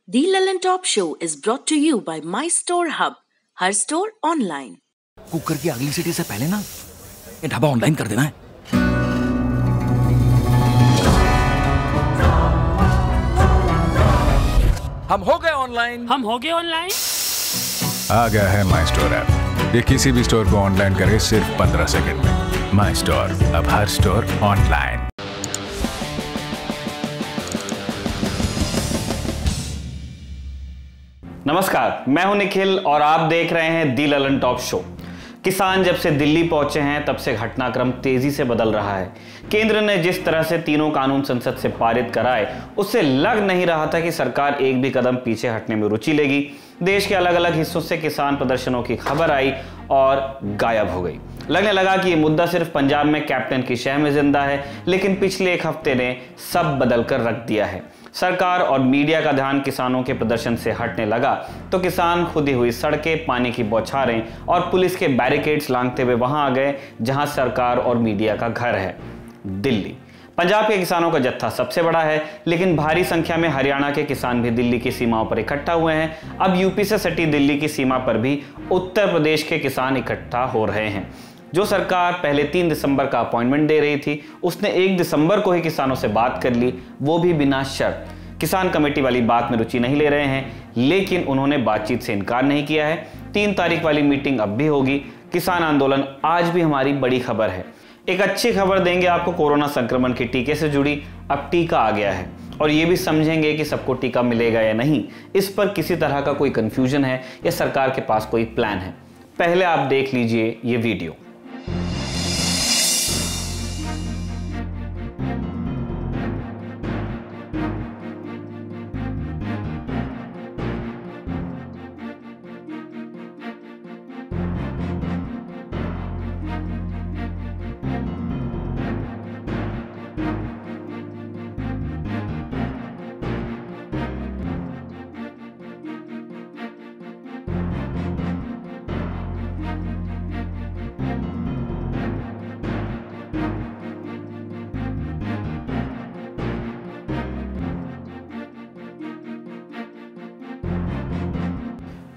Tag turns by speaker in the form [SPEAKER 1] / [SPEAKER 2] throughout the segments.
[SPEAKER 1] The Lallin Top Show is brought to you by My Store Hub, her store online.
[SPEAKER 2] Cooker की अगली सीटी से पहले ना ये ढाबा ऑनलाइन कर देना है। हम हो गए ऑनलाइन।
[SPEAKER 3] आ गया है माई स्टोर ऐप। ये किसी भी स्टोर को ऑनलाइन करे सिर्फ 15 सेकंड में। माई स्टोर, अब हर स्टोर ऑनलाइन।
[SPEAKER 4] नमस्कार, मैं हूं निखिल और आप देख रहे हैं दी ललन टॉप शो। किसान जब से दिल्ली पहुंचे हैं तब से घटनाक्रम तेजी से बदल रहा है। केंद्र ने जिस तरह से तीनों कानून संसद से पारित कराए, उससे लग नहीं रहा था कि सरकार एक भी कदम पीछे हटने में रुचि लेगी। देश के अलग अलग हिस्सों से किसान प्रदर्शनों की खबर आई और गायब हो गई। लगने लगा कि ये मुद्दा सिर्फ पंजाब में कैप्टन की शह में जिंदा है, लेकिन पिछले एक हफ्ते ने सब बदल कर रख दिया है। सरकार और मीडिया का ध्यान किसानों के प्रदर्शन से हटने लगा तो किसान खुदी हुई सड़कें, पानी की बौछारें और पुलिस के बैरिकेड्स लांघते हुए वहां आ गए जहां सरकार और मीडिया का घर है, दिल्ली। पंजाब के किसानों का जत्था सबसे बड़ा है, लेकिन भारी संख्या में हरियाणा के किसान भी दिल्ली की सीमाओं पर इकट्ठा हुए हैं। अब यूपी से सटी दिल्ली की सीमा पर भी उत्तर प्रदेश के किसान इकट्ठा हो रहे हैं। जो सरकार पहले 3 दिसंबर का अपॉइंटमेंट दे रही थी, उसने 1 दिसंबर को ही किसानों से बात कर ली, वो भी बिना शर्त। किसान कमेटी वाली बात में रुचि नहीं ले रहे हैं, लेकिन उन्होंने बातचीत से इनकार नहीं किया है। 3 तारीख वाली मीटिंग अब भी होगी। किसान आंदोलन आज भी हमारी बड़ी खबर है। एक अच्छी खबर देंगे आपको कोरोना संक्रमण के टीके से जुड़ी। अब टीका आ गया है और ये भी समझेंगे कि सबको टीका मिलेगा या नहीं। इस पर किसी तरह का कोई कंफ्यूजन है या सरकार के पास कोई प्लान है? पहले आप देख लीजिए ये वीडियो।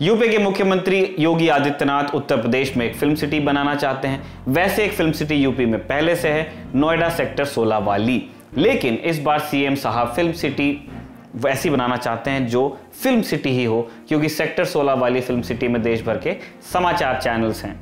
[SPEAKER 4] यूपी के मुख्यमंत्री योगी आदित्यनाथ उत्तर प्रदेश में एक फिल्म सिटी बनाना चाहते हैं। वैसे एक फिल्म सिटी यूपी में पहले से है, नोएडा सेक्टर 16 वाली। लेकिन इस बार सीएम साहब फिल्म सिटी वैसी बनाना चाहते हैं जो फिल्म सिटी ही हो, क्योंकि सेक्टर 16 वाली फिल्म सिटी में देश भर के समाचार चैनल्स हैं।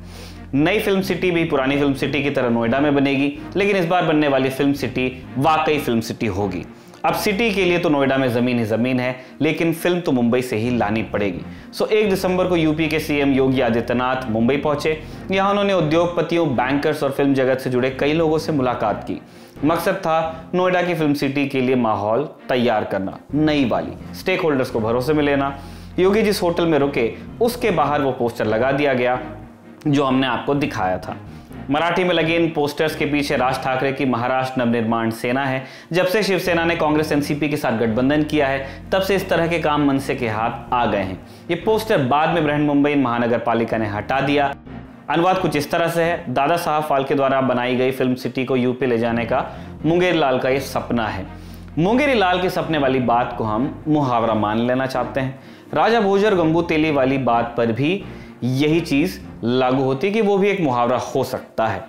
[SPEAKER 4] नई फिल्म सिटी भी पुरानी फिल्म सिटी की तरह नोएडा में बनेगी, लेकिन इस बार बनने वाली फिल्म सिटी वाकई फिल्म सिटी होगी। अब सिटी के लिए तो नोएडा में जमीन ही जमीन है, लेकिन फिल्म तो मुंबई से ही लानी पड़ेगी। 1 दिसंबर को यूपी के सीएम योगी आदित्यनाथ मुंबई पहुंचे। यहां उन्होंने उद्योगपतियों, बैंकर्स और फिल्म जगत से जुड़े कई लोगों से मुलाकात की। मकसद था नोएडा की फिल्म सिटी के लिए माहौल तैयार करना, नई वाली। स्टेक होल्डर्स को भरोसे में लेना। योगी जिस होटल में रुके उसके बाहर वो पोस्टर लगा दिया गया जो हमने आपको दिखाया था। मराठी में लगे इन पोस्टर्स के पीछे राज ठाकरे की महाराष्ट्र नवनिर्माण सेना है। जब से शिवसेना ने कांग्रेस एनसीपी के साथ गठबंधन किया है, तब से इस तरह के काम मनसे के हाथ आ गए हैं। ये पोस्टर बाद में बृहन्मुंबई महानगर पालिका ने हटा दिया। अनुवाद कुछ इस तरह से है: दादा साहब फाल्के द्वारा बनाई गई फिल्म सिटी को यूपी ले जाने का मुंगेरी लाल का ये सपना है। मुंगेरी लाल के सपने वाली बात को हम मुहावरा मान लेना चाहते हैं। राजा भोज और गंगू तेली वाली बात पर भी यही चीज लागू होती है कि वो भी एक मुहावरा हो सकता है,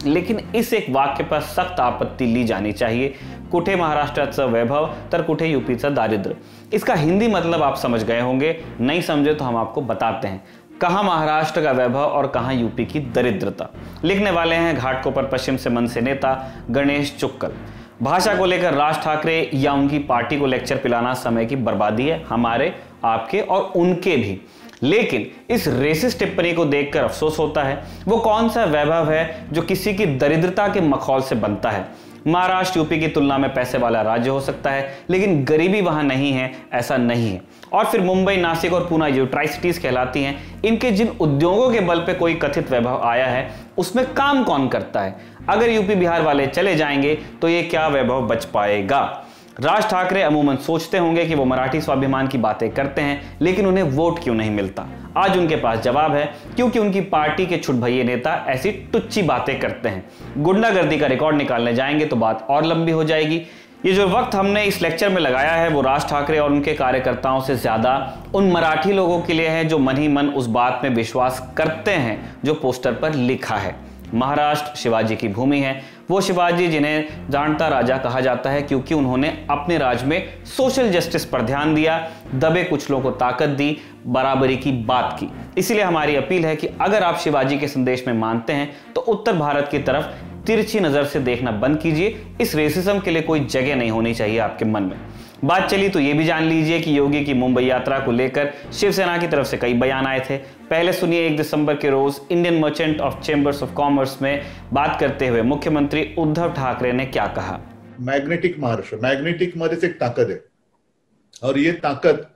[SPEAKER 4] लेकिन इस एक वाक्य पर सख्त आपत्ति ली जानी चाहिए। कुठे महाराष्ट्राचं वैभव तर कुठे यूपीचं दारिद्र्य। इसका हिंदी मतलब आप समझ गए होंगे, नहीं समझे तो हम आपको बताते हैं। कहां महाराष्ट्र का वैभव और कहां यूपी की दरिद्रता। लिखने वाले हैं घाटकोपर पश्चिम से मन से नेता गणेश चुक्कल। भाषा को लेकर राज ठाकरे या उनकी पार्टी को लेक्चर पिलाना समय की बर्बादी है, हमारे, आपके और उनके भी। लेकिन इस रेसिस्ट टिप्पणी को देखकर अफसोस होता है। वो कौन सा वैभव है जो किसी की दरिद्रता के मखौल से बनता है? महाराष्ट्र यूपी की तुलना में पैसे वाला राज्य हो सकता है, लेकिन गरीबी वहां नहीं है, ऐसा नहीं है। और फिर मुंबई, नासिक और पुणे जो ट्राई सिटीज कहलाती हैं, इनके जिन उद्योगों के बल पे कोई कथित वैभव आया है, उसमें काम कौन करता है? अगर यूपी बिहार वाले चले जाएंगे तो ये क्या वैभव बच पाएगा? राज ठाकरे अमूमन सोचते होंगे कि वो मराठी स्वाभिमान की बातें करते हैं, लेकिन उन्हें वोट क्यों नहीं मिलता? आज उनके पास जवाब है, क्योंकि उनकी पार्टी के छुटभइये नेता ऐसी टुच्ची बातें करते हैं। गुंडागर्दी का रिकॉर्ड निकालने जाएंगे तो बात और लंबी हो जाएगी। ये जो वक्त हमने इस लेक्चर में लगाया है वो राज ठाकरे और उनके कार्यकर्ताओं से ज्यादा उन मराठी लोगों के लिए है जो मन ही मन उस बात में विश्वास करते हैं जो पोस्टर पर लिखा है। महाराष्ट्र शिवाजी की भूमि है। वो शिवाजी जिन्हें जानता राजा कहा जाता है क्योंकि उन्होंने अपने राज में सोशल जस्टिस पर ध्यान दिया, दबे कुचलों को ताकत दी, बराबरी की बात की। इसीलिए हमारी अपील है कि अगर आप शिवाजी के संदेश में मानते हैं तो उत्तर भारत की तरफ तिरछी नजर से देखना बंद कीजिए। इस रेसिज्म के लिए कोई जगह नहीं होनी चाहिए आपके मन में। बात चली तो ये भी जान लीजिए कि योगी की मुंबई यात्रा को लेकर शिवसेना की तरफ से कई बयान आए थे। पहले सुनिए 1 दिसंबर के रोज Indian merchant of chambers of commerce में बात करते हुए मुख्यमंत्री उद्धव ठाकरे ने क्या कहा।
[SPEAKER 5] मैग्नेटिक महाराष्ट्र, मैग्नेटिक हमारे से एक ताकत है और ये ताकत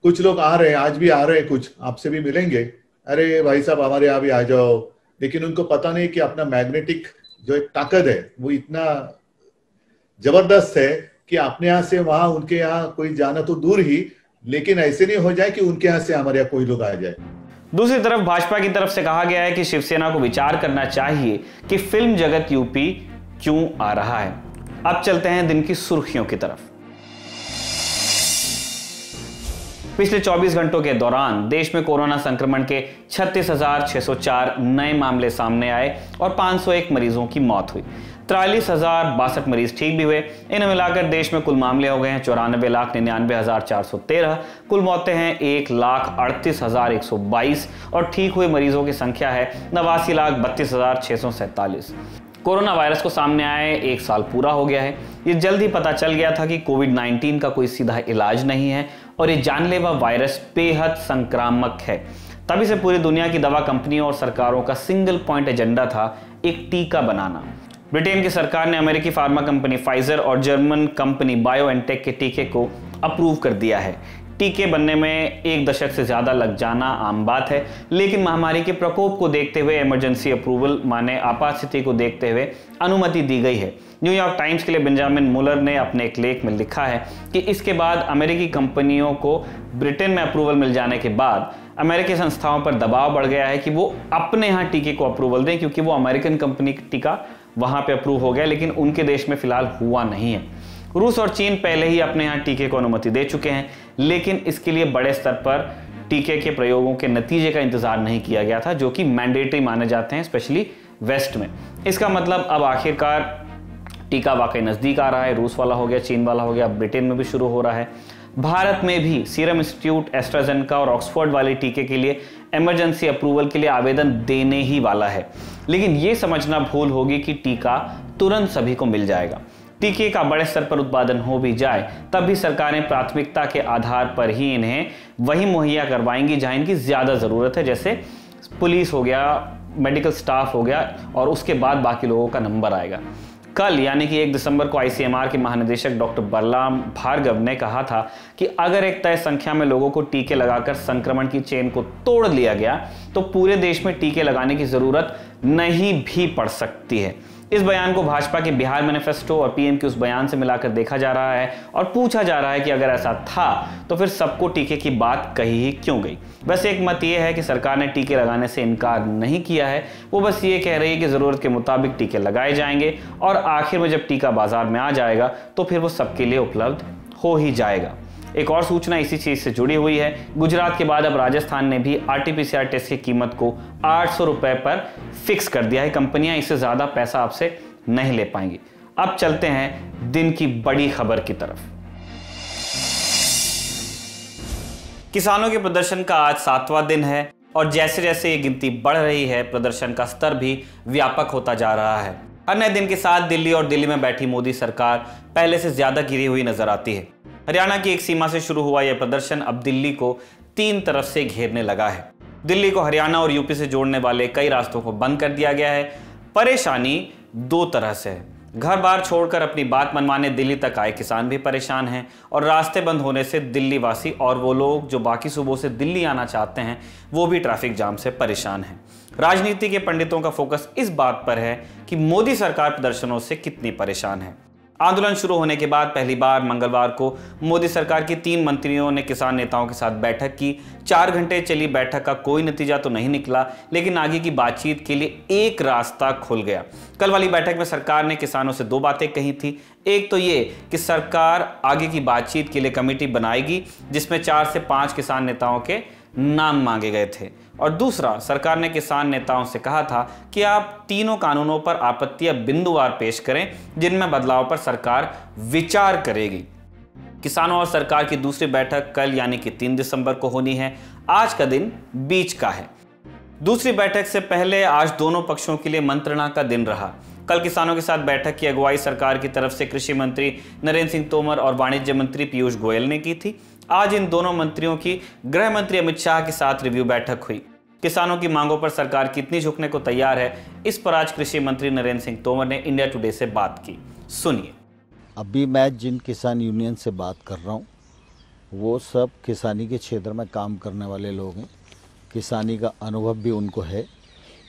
[SPEAKER 5] कुछ लोग आ रहे हैं, आज भी आ रहे हैं, कुछ आपसे भी मिलेंगे, अरे भाई साहब हमारे यहाँ भी आ जाओ, लेकिन उनको पता नहीं कि अपना मैग्नेटिक जो एक ताकत है वो इतना जबरदस्त है कि अपने यहाँ से वहां उनके यहाँ कोई जाना तो दूर ही, लेकिन ऐसे नहीं हो जाए कि उनके यहाँ से हमारे यहाँ कोई लोग आ जाए।
[SPEAKER 4] दूसरी तरफ भाजपा की तरफ से कहा गया है कि शिवसेना को विचार करना चाहिए कि फिल्म जगत यूपी क्यों आ रहा है। अब चलते हैं दिन की सुर्खियों की तरफ। पिछले 24 घंटों के दौरान देश में कोरोना संक्रमण के 36,604 नए मामले सामने आए और 501 मरीजों की मौत हुई। 43,062 मरीज ठीक भी हुए। इन्हें मिलाकर देश में कुल मामले हो गए हैं 94,99,413। कुल मौतें हैं 1,38,122 और ठीक हुए मरीजों की संख्या है 89,32,647। कोरोना वायरस को सामने आए 1 साल पूरा हो गया है। ये जल्द ही पता चल गया था कि कोविड-19 का कोई सीधा इलाज नहीं है और ये जानलेवा वायरस बेहद संक्रामक है। तभी से पूरी दुनिया की दवा कंपनियों और सरकारों का सिंगल पॉइंट एजेंडा था एक टीका बनाना। ब्रिटेन की सरकार ने अमेरिकी फार्मा कंपनी फाइजर और जर्मन कंपनी बायोएनटेक के टीके को अप्रूव कर दिया है। टीके बनने में 1 दशक से ज्यादा लग जाना आम बात है, लेकिन महामारी के प्रकोप को देखते हुए इमरजेंसी अप्रूवल माने आपात स्थिति को देखते हुए अनुमति दी गई है। न्यूयॉर्क टाइम्स के लिए बेंजामिन मुलर ने अपने एक लेख में लिखा है कि इसके बाद अमेरिकी कंपनियों को ब्रिटेन में अप्रूवल मिल जाने के बाद अमेरिकी संस्थाओं पर दबाव बढ़ गया है कि वो अपने यहाँ टीके को अप्रूवल दें, क्योंकि वो अमेरिकन कंपनी का टीका वहां पे अप्रूव हो गया लेकिन उनके देश में फिलहाल हुआ नहीं है। रूस और चीन पहले ही अपने यहाँ टीके को अनुमति दे चुके हैं, लेकिन इसके लिए बड़े स्तर पर टीके के प्रयोगों के नतीजे का इंतजार नहीं किया गया था, जो कि मैंडेटरी माने जाते हैं स्पेशली वेस्ट में। इसका मतलब अब आखिरकार टीका वाकई नजदीक आ रहा है। रूस वाला हो गया, चीन वाला हो गया, ब्रिटेन में भी शुरू हो रहा है। भारत में भी सीरम इंस्टीट्यूट एस्ट्राजेनेका और ऑक्सफोर्ड वाले टीके के लिए इमरजेंसी अप्रूवल के लिए आवेदन देने ही वाला है। लेकिन यह समझना भूल होगी कि टीका तुरंत सभी को मिल जाएगा। टीके का बड़े स्तर पर उत्पादन हो भी जाए तब भी सरकारें प्राथमिकता के आधार पर ही इन्हें वही मुहैया करवाएंगी जहां इनकी ज्यादा जरूरत है, जैसे पुलिस हो गया, मेडिकल स्टाफ हो गया, और उसके बाद बाकी लोगों का नंबर आएगा। कल यानी कि 1 दिसंबर को आईसीएमआर के महानिदेशक डॉक्टर बलराम भार्गव ने कहा था कि अगर एक तय संख्या में लोगों को टीके लगाकर संक्रमण की चेन को तोड़ लिया गया तो पूरे देश में टीके लगाने की जरूरत नहीं भी पड़ सकती है। इस बयान को भाजपा के बिहार मैनिफेस्टो और पीएम के उस बयान से मिलाकर देखा जा रहा है और पूछा जा रहा है कि अगर ऐसा था तो फिर सबको टीके की बात कही ही क्यों गई। बस एक मत यह है कि सरकार ने टीके लगाने से इनकार नहीं किया है, वो बस ये कह रही है कि जरूरत के मुताबिक टीके लगाए जाएंगे और आखिर में जब टीका बाजार में आ जाएगा तो फिर वो सबके लिए उपलब्ध हो ही जाएगा। एक और सूचना इसी चीज से जुड़ी हुई है। गुजरात के बाद अब राजस्थान ने भी आरटीपीसीआर टेस्ट की कीमत को 800 रुपए पर फिक्स कर दिया है। कंपनियां इससे ज्यादा पैसा आपसे नहीं ले पाएंगी। अब चलते हैं दिन की बड़ी खबर की तरफ। किसानों के प्रदर्शन का आज 7वां दिन है और जैसे जैसे ये गिनती बढ़ रही है प्रदर्शन का स्तर भी व्यापक होता जा रहा है। हर नए दिन के साथ दिल्ली और दिल्ली में बैठी मोदी सरकार पहले से ज्यादा घिरी हुई नजर आती है। हरियाणा की एक सीमा से शुरू हुआ यह प्रदर्शन अब दिल्ली को 3 तरफ से घेरने लगा है। दिल्ली को हरियाणा और यूपी से जोड़ने वाले कई रास्तों को बंद कर दिया गया है। परेशानी 2 तरह से है। घर बार छोड़कर अपनी बात मनवाने दिल्ली तक आए किसान भी परेशान हैं और रास्ते बंद होने से दिल्ली वासी और वो लोग जो बाकी सूबों से दिल्ली आना चाहते हैं वो भी ट्रैफिक जाम से परेशान हैं। राजनीति के पंडितों का फोकस इस बात पर है कि मोदी सरकार प्रदर्शनों से कितनी परेशान है। आंदोलन शुरू होने के बाद पहली बार मंगलवार को मोदी सरकार की 3 मंत्रियों ने किसान नेताओं के साथ बैठक की। 4 घंटे चली बैठक का कोई नतीजा तो नहीं निकला, लेकिन आगे की बातचीत के लिए एक रास्ता खुल गया। कल वाली बैठक में सरकार ने किसानों से 2 बातें कही थी। एक तो ये कि सरकार आगे की बातचीत के लिए कमेटी बनाएगी, जिसमें 4 से 5 किसान नेताओं के नाम मांगे गए थे, और दूसरा, सरकार ने किसान नेताओं से कहा था कि आप तीनों कानूनों पर आपत्तियां बिंदुवार पेश करें, जिनमें बदलाव पर सरकार विचार करेगी। किसानों और सरकार की दूसरी बैठक कल यानी कि 3 दिसंबर को होनी है। आज का दिन बीच का है। दूसरी बैठक से पहले आज दोनों पक्षों के लिए मंत्रणा का दिन रहा। कल किसानों के साथ बैठक की अगुवाई सरकार की तरफ से कृषि मंत्री नरेंद्र सिंह तोमर और वाणिज्य मंत्री पीयूष गोयल ने की थी। आज इन दोनों मंत्रियों की गृह मंत्री अमित शाह के साथ रिव्यू बैठक हुई। किसानों की मांगों पर सरकार कितनी झुकने को तैयार है, इस पर आज कृषि मंत्री नरेंद्र सिंह तोमर ने इंडिया टुडे से बात की। सुनिए।
[SPEAKER 6] अभी मैं जिन किसान यूनियन से बात कर रहा हूँ वो सब किसानी के क्षेत्र में काम करने वाले लोग हैं। किसानी का अनुभव भी उनको है,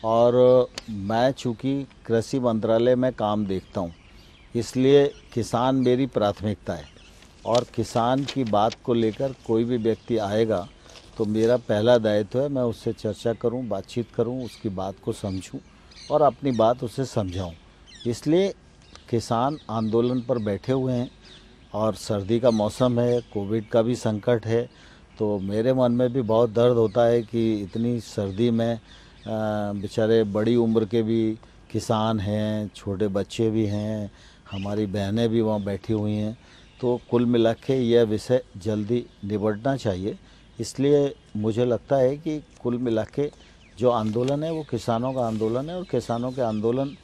[SPEAKER 6] और मैं चूँकि कृषि मंत्रालय में काम देखता हूँ, इसलिए किसान मेरी प्राथमिकता है। और किसान की बात को लेकर कोई भी व्यक्ति आएगा तो मेरा पहला दायित्व है मैं उससे चर्चा करूं, बातचीत करूं, उसकी बात को समझूं और अपनी बात उसे समझाऊं। इसलिए किसान आंदोलन पर बैठे हुए हैं, और सर्दी का मौसम है, कोविड का भी संकट है, तो मेरे मन में भी बहुत दर्द होता है कि इतनी सर्दी में बेचारे बड़ी उम्र के भी किसान हैं, छोटे बच्चे भी हैं, हमारी बहनें भी वहाँ बैठी हुई हैं। तो कुल मिला के यह विषय जल्दी निपटना चाहिए। इसलिए मुझे लगता है कि कुल मिला के जो आंदोलन है वो किसानों का आंदोलन है, और किसानों के आंदोलन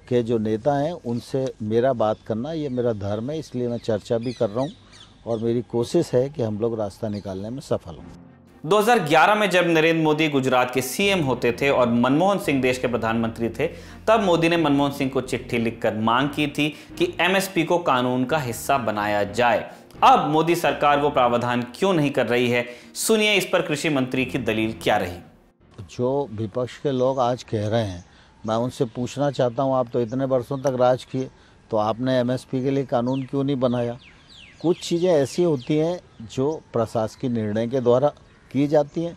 [SPEAKER 6] के जो नेता हैं उनसे मेरा बात करना ये मेरा धर्म है। इसलिए मैं चर्चा भी कर रहा हूँ, और मेरी कोशिश है कि हम लोग रास्ता निकालने में सफल हों।
[SPEAKER 4] 2011 में जब नरेंद्र मोदी गुजरात के सीएम होते थे और मनमोहन सिंह देश के प्रधानमंत्री थे, तब मोदी ने मनमोहन सिंह को चिट्ठी लिखकर मांग की थी कि एमएसपी को कानून का हिस्सा बनाया जाए। अब मोदी सरकार वो प्रावधान क्यों नहीं कर रही है, सुनिए इस पर कृषि मंत्री की दलील क्या रही।
[SPEAKER 6] जो विपक्ष के लोग आज कह रहे हैं, मैं उनसे पूछना चाहता हूं, आप तो इतने वर्षों तक राज किए, तो आपने एमएसपी के लिए कानून क्यों नहीं बनाया? कुछ चीज़ें ऐसी होती हैं जो प्रशासकीय निर्णय के द्वारा की जाती हैं,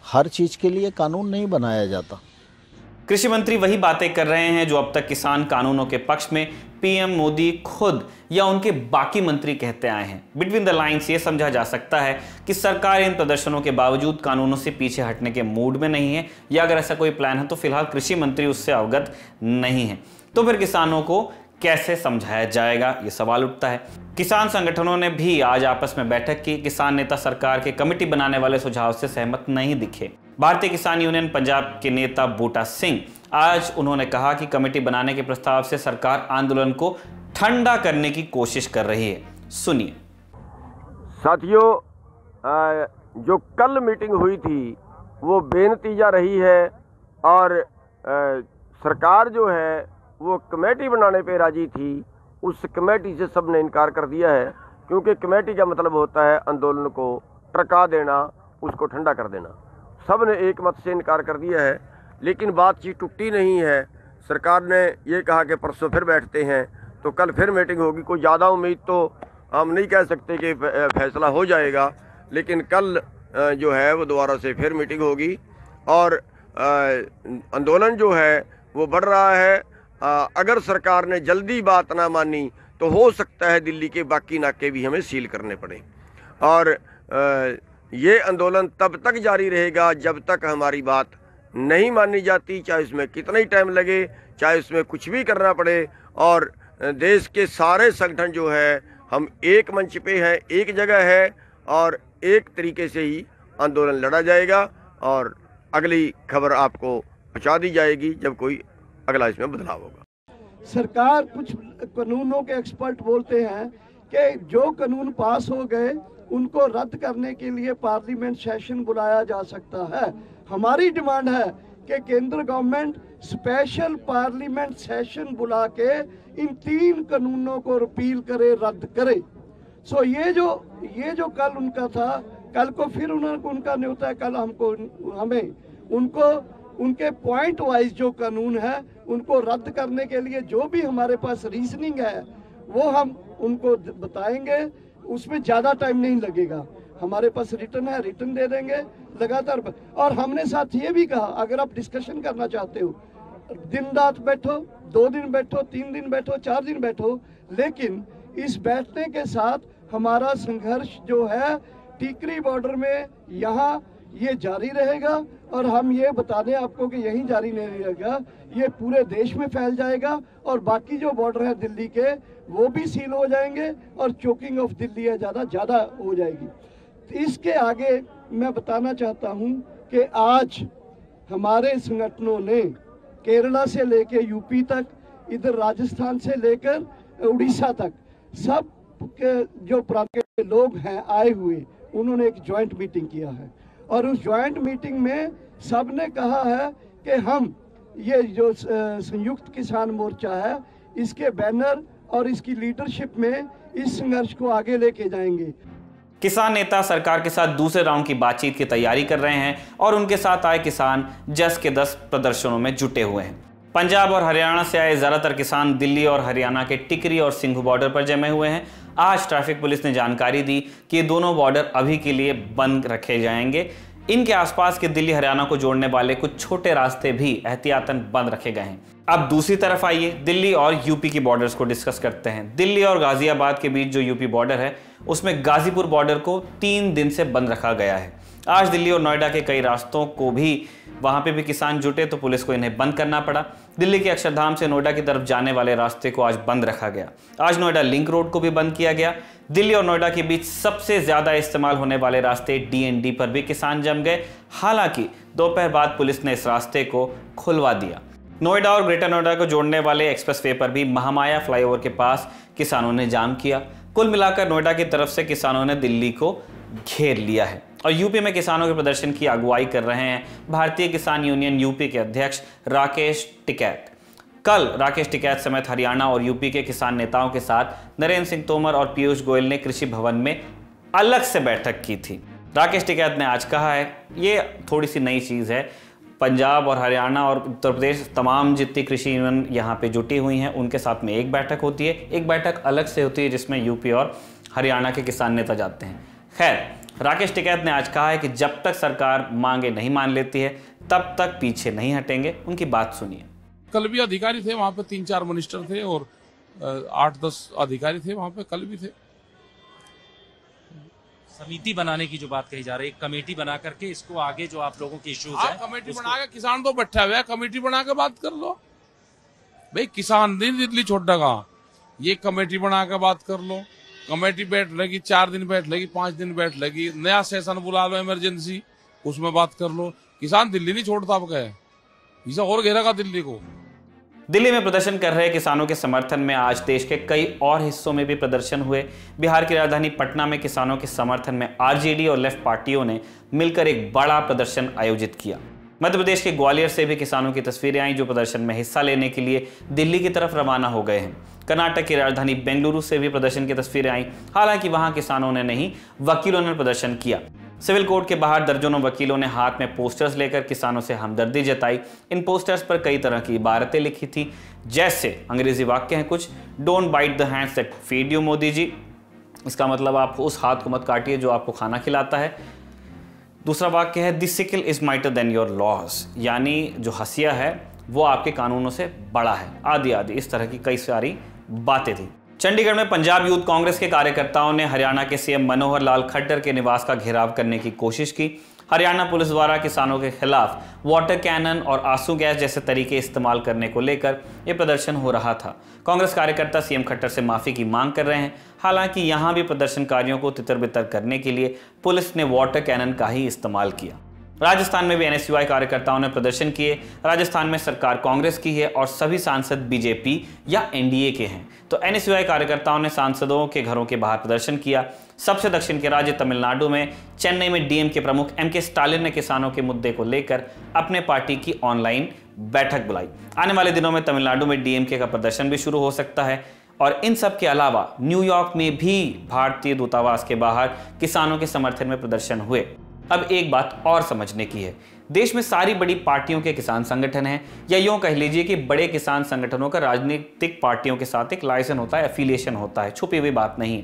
[SPEAKER 6] हर चीज़ के लिए कानून नहीं बनाया जाता।
[SPEAKER 4] कृषि मंत्री वही बातें कर रहे हैं जो अब तक किसान कानूनों के पक्ष में पीएम मोदी खुद या उनके बाकी मंत्री कहते आए हैं। बिटवीन द लाइंस ये समझा जा सकता है कि सरकार इन प्रदर्शनों के बावजूद कानूनों से पीछे हटने के मूड में नहीं है, या अगर ऐसा कोई प्लान है तो फिलहाल कृषि मंत्री उससे अवगत नहीं है। तो फिर किसानों को कैसे समझाया जाएगा, ये सवाल उठता है। किसान संगठनों ने भी आज आपस में बैठक की। किसान नेता सरकार के कमेटी बनाने वाले सुझाव से सहमत नहीं दिखे। भारतीय किसान यूनियन पंजाब के नेता बूटा सिंह, आज उन्होंने कहा कि कमेटी बनाने के प्रस्ताव से सरकार आंदोलन को ठंडा करने की कोशिश कर रही है। सुनिए।
[SPEAKER 7] साथियों, जो कल मीटिंग हुई थी वो बेनतीजा रही है, और सरकार जो है वो कमेटी बनाने पे राजी थी। उस कमेटी से सब ने इनकार कर दिया है, क्योंकि कमेटी का मतलब होता है आंदोलन को टरका देना, उसको ठंडा कर देना। सब ने एक मत से इनकार कर दिया है, लेकिन बातचीत टूटी नहीं है। सरकार ने ये कहा कि परसों फिर बैठते हैं, तो कल फिर मीटिंग होगी। कोई ज़्यादा उम्मीद तो हम नहीं कह सकते कि फैसला हो जाएगा, लेकिन कल जो है वो दोबारा से फिर मीटिंग होगी, और आंदोलन जो है वो बढ़ रहा है। अगर सरकार ने जल्दी बात ना मानी तो हो सकता है दिल्ली के बाकी नाके भी हमें सील करने पड़े, और ये आंदोलन तब तक जारी रहेगा जब तक हमारी बात नहीं मानी जाती, चाहे उसमें कितना ही टाइम लगे, चाहे उसमें कुछ भी करना पड़े। और देश के सारे संगठन जो है हम एक मंच पे हैं, एक जगह है, और एक तरीके से ही आंदोलन लड़ा जाएगा, और अगली खबर आपको पहुंचा दी जाएगी जब कोई अगला इसमें बदलाव होगा।
[SPEAKER 8] सरकार, कुछ कानूनों के एक्सपर्ट बोलते हैं कि जो कानून पास हो गए उनको रद्द करने के लिए पार्लियामेंट सेशन बुलाया जा सकता है। हमारी डिमांड है कि केंद्र गवर्नमेंट स्पेशल पार्लियामेंट सेशन बुला के इन 3 कानूनों को रिपील करे, रद्द करे। सो ये जो कल उनका था, कल को फिर उनका न्योता है, कल हमें उनको उनके पॉइंट वाइज जो कानून है उनको रद्द करने के लिए जो भी हमारे पास रीजनिंग है वो हम उनको बताएंगे। उसमें ज़्यादा टाइम नहीं लगेगा, हमारे पास रिटर्न है, रिटर्न दे देंगे लगातार। और हमने साथ ये भी कहा, अगर आप डिस्कशन करना चाहते हो, दिन रात बैठो, 2 दिन बैठो, 3 दिन बैठो, 4 दिन बैठो, लेकिन इस बैठने के साथ हमारा संघर्ष जो है टीकरी बॉर्डर में यहाँ ये जारी रहेगा। और हम ये बता दें आपको कि यहीं जारी नहीं रहेगा, ये पूरे देश में फैल जाएगा और बाकी जो बॉर्डर है दिल्ली के वो भी सील हो जाएंगे और चोकिंग ऑफ दिल्ली है ज़्यादा हो जाएगी। इसके आगे मैं बताना चाहता हूँ कि आज हमारे संगठनों ने केरला से लेकर यूपी तक, इधर राजस्थान से लेकर उड़ीसा तक, सब के जो प्रांत के लोग हैं आए हुए, उन्होंने एक जॉइंट मीटिंग किया है और उस जॉइंट मीटिंग में सब ने कहा है कि हम ये जो संयुक्त किसान मोर्चा है इसके बैनर और इसकी लीडरशिप में इस संघर्ष को आगे लेके जाएंगे।
[SPEAKER 4] किसान नेता सरकार के साथ दूसरे राउंड की बातचीत की तैयारी कर रहे हैं और उनके साथ आए किसान 10 के 10 प्रदर्शनों में जुटे हुए हैं। पंजाब और हरियाणा से आए ज्यादातर किसान दिल्ली और हरियाणा के टिकरी और सिंघू बॉर्डर पर जमे हुए हैं। आज ट्रैफिक पुलिस ने जानकारी दी कि ये दोनों बॉर्डर अभी के लिए बंद रखे जाएंगे। इनके आसपास के दिल्ली हरियाणा को जोड़ने वाले कुछ छोटे रास्ते भी एहतियातन बंद रखे गए हैं। अब दूसरी तरफ आइए दिल्ली और यूपी की बॉर्डर्स को डिस्कस करते हैं। दिल्ली और गाजियाबाद के बीच जो यूपी बॉर्डर है उसमें गाजीपुर बॉर्डर को 3 दिन से बंद रखा गया है। आज दिल्ली और नोएडा के कई रास्तों को भी वहां पे भी किसान जुटे तो पुलिस को इन्हें बंद करना पड़ा। दिल्ली के अक्षरधाम से नोएडा की तरफ जाने वाले रास्ते को आज बंद रखा गया। आज नोएडा लिंक रोड को भी बंद किया गया। दिल्ली और नोएडा के बीच सबसे ज्यादा इस्तेमाल होने वाले रास्ते DND पर भी किसान जम गए। हालांकि दोपहर बाद पुलिस ने इस रास्ते को खुलवा दिया। नोएडा और ग्रेटर नोएडा को जोड़ने वाले एक्सप्रेसवे पर भी महामाया फ्लाईओवर के पास किसानों ने जाम किया। कुल मिलाकर नोएडा की तरफ से किसानों ने दिल्ली को घेर लिया है और यूपी में किसानों के प्रदर्शन की अगुवाई कर रहे हैं भारतीय किसान यूनियन यूपी के अध्यक्ष राकेश टिकैत। कल राकेश टिकैत समेत हरियाणा और यूपी के किसान नेताओं के साथ नरेंद्र सिंह तोमर और पीयूष गोयल ने कृषि भवन में अलग से बैठक की थी। राकेश टिकैत ने आज कहा है, ये थोड़ी सी नई चीज़ है, पंजाब और हरियाणा और उत्तर प्रदेश तमाम जितनी कृषि यूनियन यहाँ पे जुटी हुई हैं उनके साथ में एक बैठक होती है, एक बैठक अलग से होती है जिसमें यूपी और हरियाणा के किसान नेता जाते हैं। खैर, राकेश टिकैत ने आज कहा है कि जब तक सरकार मांगे नहीं मान लेती है तब तक पीछे नहीं हटेंगे। उनकी बात सुनिए।
[SPEAKER 9] कल भी अधिकारी थे वहां पे, 3-4 मिनिस्टर थे और 8-10 अधिकारी थे वहां पे, कल भी थे।
[SPEAKER 10] समिति बनाने की जो बात कही जा रही है, कमेटी बना करके इसको आगे जो आप लोगों के इश्यूज है,
[SPEAKER 9] कमेटी बना के, किसान तो बैठा हुआ है, कमेटी बना के बात कर लो भाई। किसान नहीं दिल्ली छोड़ेगा, ये कमेटी बना के बात कर लो। कमेटी बैठ लेगी, 4 दिन बैठ लेगी, 5 दिन बैठ लेगी, नया सेशन बुला लो इमरजेंसी, उसमें बात कर लो। किसान दिल्ली नहीं छोड़ता, अब गए इसे और घेरेगा दिल्ली को।
[SPEAKER 4] दिल्ली में प्रदर्शन कर रहे किसानों के समर्थन में आज देश के कई और हिस्सों में भी प्रदर्शन हुए। बिहार की राजधानी पटना में किसानों के समर्थन में आरजेडी और लेफ्ट पार्टियों ने मिलकर एक बड़ा प्रदर्शन आयोजित किया। मध्य प्रदेश के ग्वालियर से भी किसानों की तस्वीरें आई जो प्रदर्शन में हिस्सा लेने के लिए दिल्ली की तरफ रवाना हो गए हैं। कर्नाटक की राजधानी बेंगलुरु से भी प्रदर्शन की तस्वीरें आई। हालांकि वहां किसानों ने नहीं, वकीलों ने प्रदर्शन किया। सिविल कोर्ट के बाहर दर्जनों वकीलों ने हाथ में पोस्टर्स लेकर किसानों से हमदर्दी जताई। इन पोस्टर्स पर कई तरह की इबारतें लिखी थी, जैसे अंग्रेजी वाक्य हैं कुछ, don't bite the hands that feed you Modi ji, इसका मतलब आप उस हाथ को मत काटिए जो आपको खाना खिलाता है। दूसरा वाक्य है this sickle is mightier than your laws, यानी जो हसिया है वो आपके कानूनों से बड़ा है, आदि आदि इस तरह की कई सारी बातें थी। चंडीगढ़ में पंजाब यूथ कांग्रेस के कार्यकर्ताओं ने हरियाणा के सीएम मनोहर लाल खट्टर के निवास का घेराव करने की कोशिश की। हरियाणा पुलिस द्वारा किसानों के खिलाफ वाटर कैनन और आंसू गैस जैसे तरीके इस्तेमाल करने को लेकर यह प्रदर्शन हो रहा था। कांग्रेस कार्यकर्ता सीएम खट्टर से माफी की मांग कर रहे हैं। हालांकि यहां भी प्रदर्शनकारियों को तितर बितर करने के लिए पुलिस ने वाटर कैनन का ही इस्तेमाल किया। राजस्थान में भी NSUI कार्यकर्ताओं ने प्रदर्शन किए। राजस्थान में सरकार कांग्रेस की है और सभी सांसद बीजेपी या NDA के हैं, तो NSUI कार्यकर्ताओं ने सांसदों के घरों के बाहर प्रदर्शन किया। सबसे दक्षिण के राज्य तमिलनाडु में चेन्नई में DM के प्रमुख MK स्टालिन ने किसानों के मुद्दे को लेकर अपने पार्टी की ऑनलाइन बैठक बुलाई। आने वाले दिनों में तमिलनाडु में DMK का प्रदर्शन भी शुरू हो सकता है। और इन सब के अलावा न्यूयॉर्क में भी भारतीय दूतावास के बाहर किसानों के समर्थन में प्रदर्शन हुए। अब एक बात और समझने की है, देश में सारी बड़ी पार्टियों के किसान संगठन हैं, या यूं कह लीजिए कि बड़े किसान संगठनों का राजनीतिक पार्टियों के साथ एक लाइसेंस होता है, एफिलिएशन होता है, छुपी हुई बात नहीं।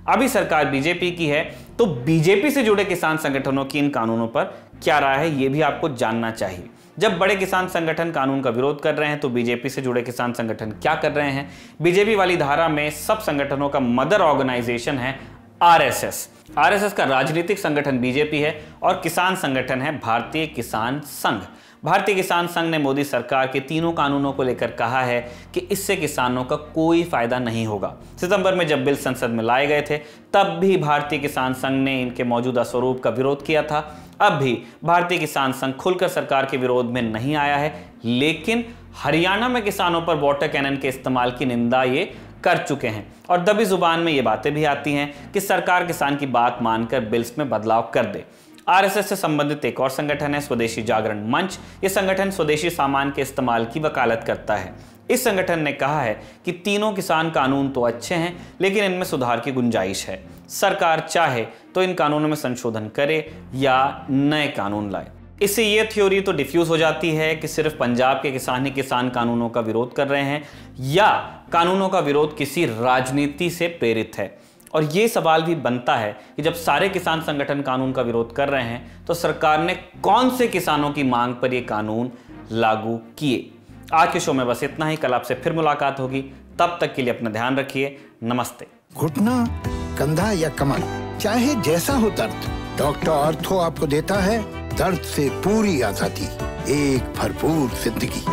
[SPEAKER 4] अभी सरकार बीजेपी की है, तो बीजेपी से जुड़े किसान संगठनों की इन कानूनों पर क्या राय है, यह भी आपको जानना चाहिए। जब बड़े किसान संगठन कानून का विरोध कर रहे हैं तो बीजेपी से जुड़े किसान संगठन क्या कर रहे हैं? बीजेपी वाली धारा में सब संगठनों का मदर ऑर्गेनाइजेशन है आरएसएस। आरएसएस का राजनीतिक संगठन बीजेपी है और किसान संगठन है भारतीय किसान संघ। भारतीय किसान संघ ने मोदी सरकार के तीनों कानूनों को लेकर कहा है कि इससे किसानों का कोई फायदा नहीं होगा। सितंबर में जब बिल संसद में लाए गए थे तब भी भारतीय किसान संघ ने इनके मौजूदा स्वरूप का विरोध किया था। अब भी भारतीय किसान संघ खुलकर सरकार के विरोध में नहीं आया है, लेकिन हरियाणा में किसानों पर वाटर कैनन के इस्तेमाल की निंदा ये कर चुके हैं और दबी जुबान में ये बातें भी आती हैं कि सरकार किसान की बात मानकर बिल्स में बदलाव कर दे। आरएसएस से संबंधित एक और संगठन है स्वदेशी जागरण मंच। ये संगठन स्वदेशी सामान के इस्तेमाल की वकालत करता है। इस संगठन ने कहा है कि तीनों किसान कानून तो अच्छे हैं, लेकिन इनमें सुधार की गुंजाइश है। सरकार चाहे तो इन कानूनों में संशोधन करे या नए कानून लाए। इससे ये थ्योरी तो डिफ्यूज हो जाती है कि सिर्फ पंजाब के किसान ही किसान कानूनों का विरोध कर रहे हैं या कानूनों का विरोध किसी राजनीति से प्रेरित है। और ये सवाल भी बनता है कि जब सारे किसान संगठन कानून का विरोध कर रहे हैं तो सरकार ने कौन से किसानों की मांग पर ये कानून लागू किए। आज के शो में बस इतना ही। कल आपसे फिर मुलाकात होगी, तब तक के लिए अपना ध्यान रखिए। नमस्ते।
[SPEAKER 11] घुटना, कंधा या कमर, चाहे जैसा हो दर्द, डॉक्टर ऑर्थो आपको देता है दर्द से पूरी आजादी, एक भरपूर जिंदगी।